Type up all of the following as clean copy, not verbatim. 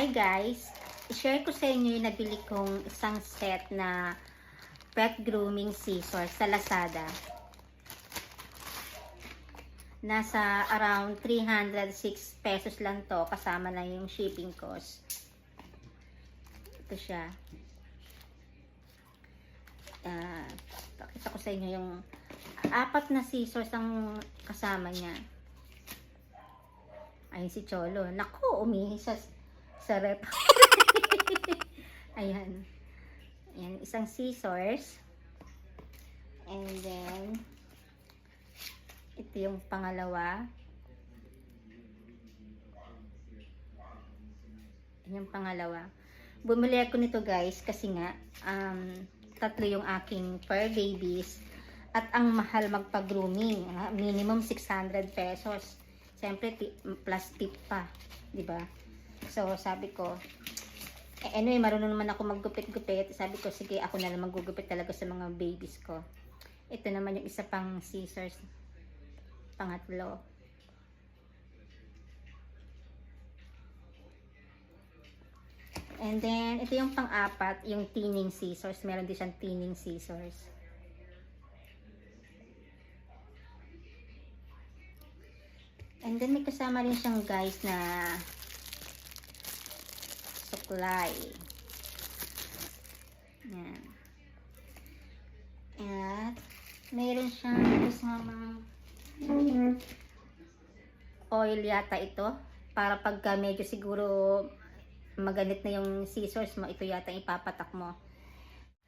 Hi guys! I-share ko sa inyo yung nabili kong isang set na pet grooming scissors sa Lazada. Nasa around 306 pesos lang to, kasama na yung shipping cost. Ito siya. Pakita ko sa inyo yung 4 na scissors ang kasama niya. Ayun si Cholo. Naku, umihi sa rep. Ayan. Ayan, isang scissors. And then, ito yung pangalawa. Ayan yung pangalawa. Bumili ako nito guys kasi nga, 3 yung aking fur babies. At ang mahal magpa-grooming. Minimum 600 pesos. Siyempre, plus tip pa. Diba? So, sabi ko, anyway, marunong naman ako maggupit-gupit. Sabi ko, sige, ako na lang maggugupit talaga sa mga babies ko. Ito naman yung isa pang scissors. Pangatlo. And then, ito yung pang-4, yung thinning scissors. Meron din siyang thinning scissors. And then, may kasama rin siyang guys na suklay. Yan. At mayroon siyang kasama oil yata ito. Para pagka medyo siguro maganit na yung scissors mo, ito yata ipapatak mo.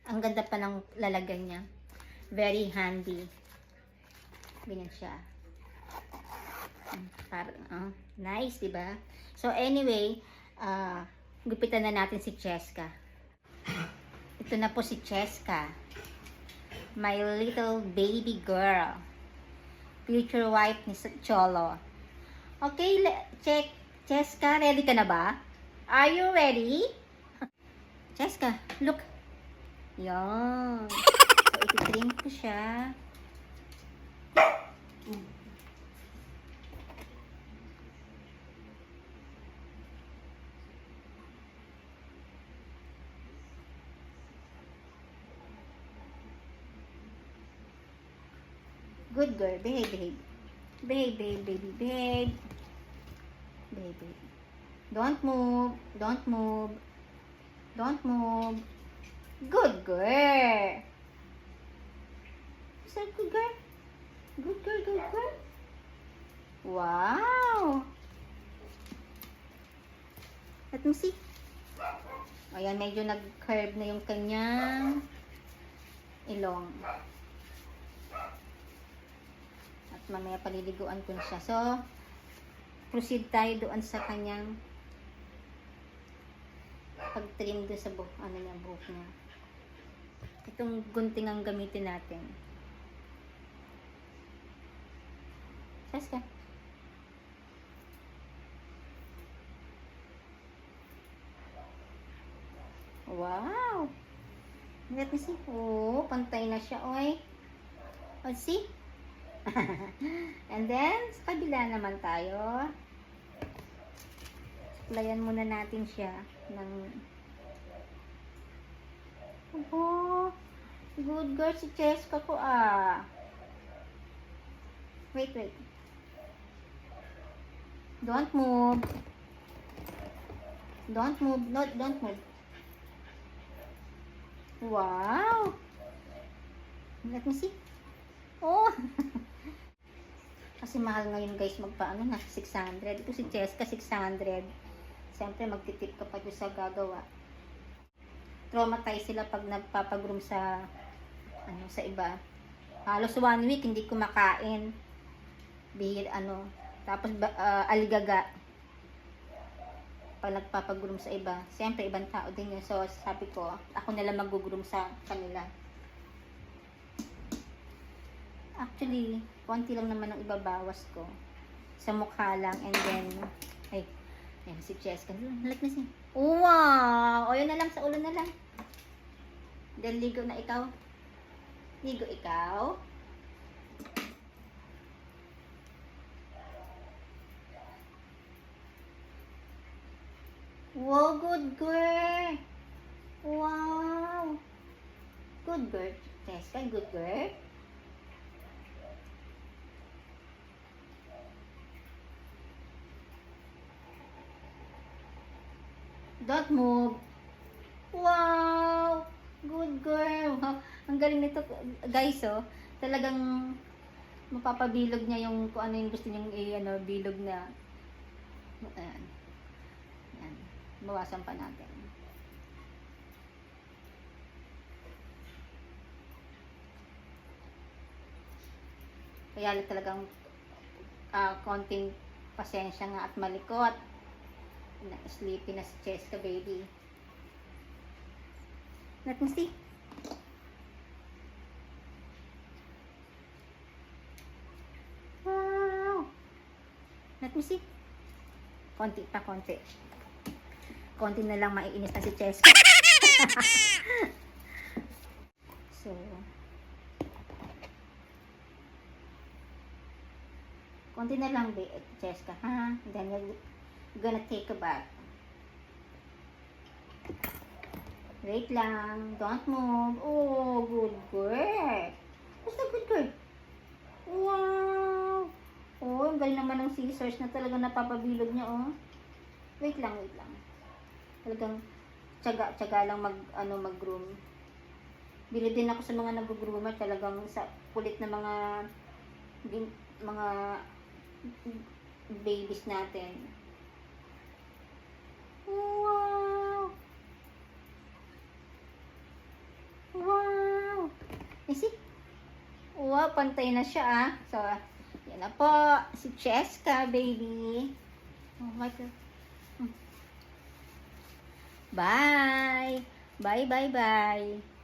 Ang ganda pa ng lalagyan niya. Very handy. Ganyan siya. Nice, diba? So, anyway, gupitan na natin si Cheska. Ito na po si Cheska. My little baby girl. Future wife ni Cholo. Okay, check. Cheska, ready ka na ba? Are you ready? Cheska, look. Yan. So, iti-trim ko siya. Good girl. Behave, behave. Behave, behave, baby. Behave. Behave, behave. Don't move. Don't move. Don't move. Good girl. Is that good girl? Good girl, good girl. Wow. Let me see. Ayan, medyo nag-curve na yung kanyang ilong. Mamaya paliliguan ko siya. So, proceed tayo doon sa kanyang pag-trim doon sa buhok niya. Itong gunting ang gamitin natin. Cheska. Wow! Let me see. Oh, pantay na siya, oy. Oh, see? And then, sa kabila naman tayo. Suklayan muna natin siya ng oh, good girl si Cheska ko Wait, wait. Don't move. Don't move. No, don't move. Wow. Let me see. Oh. Kasi mahal ngayon guys magpaano na 600. Ito si Cheska 600. Siyempre magtitip ka pa doon sa gagawa. Traumatize sila pag nagpapagroom sa sa iba. Halos 1 week hindi kumakain. Tapos aligaga. Pag nagpapagroom sa iba. Siyempre ibang tao din yun. So sabi ko, ako na lang mag-groom sa kanila. Actually, konti lang naman ang ibabawas ko. Sa mukha lang. And then, ayan si Cheska. Like na siya. Wow! O, yun na lang. Sa ulo na lang. Then, ligo na ikaw. Ligo ikaw. Wow, good girl. Wow. Good girl, Cheska. Good girl. Don't move. Wow. Good girl. Ang galing nito, guys, oh. Talagang mapapabilog niya yung kung ano yung gusto niyang bilog na. Ayan. Ayan. Bawasan pa natin. Kaya talagang konting pasensya nga at malikot. Sleepy na si Cheska, baby. Let me see. Wow. Let me see. Konti pa, konti. Konti na lang maiinis na si Cheska. So, konti na lang, Cheska, ha? Then you're gonna take a bath. Wait lang. Don't move. Oh, good girl. What's the good girl? Wow. Oh, ang galing naman ng scissors na talagang napapabilog niya, oh. Wait lang, wait lang. Talagang tiyaga lang mag-groom. Bili din ako sa mga nag-groomer, talagang sa kulit na mga babies natin. Wow! Wow! See? Wow, pantay na siya, ah. So, yan na po. Si Cheska, baby. Oh my God. Bye! Bye, bye, bye.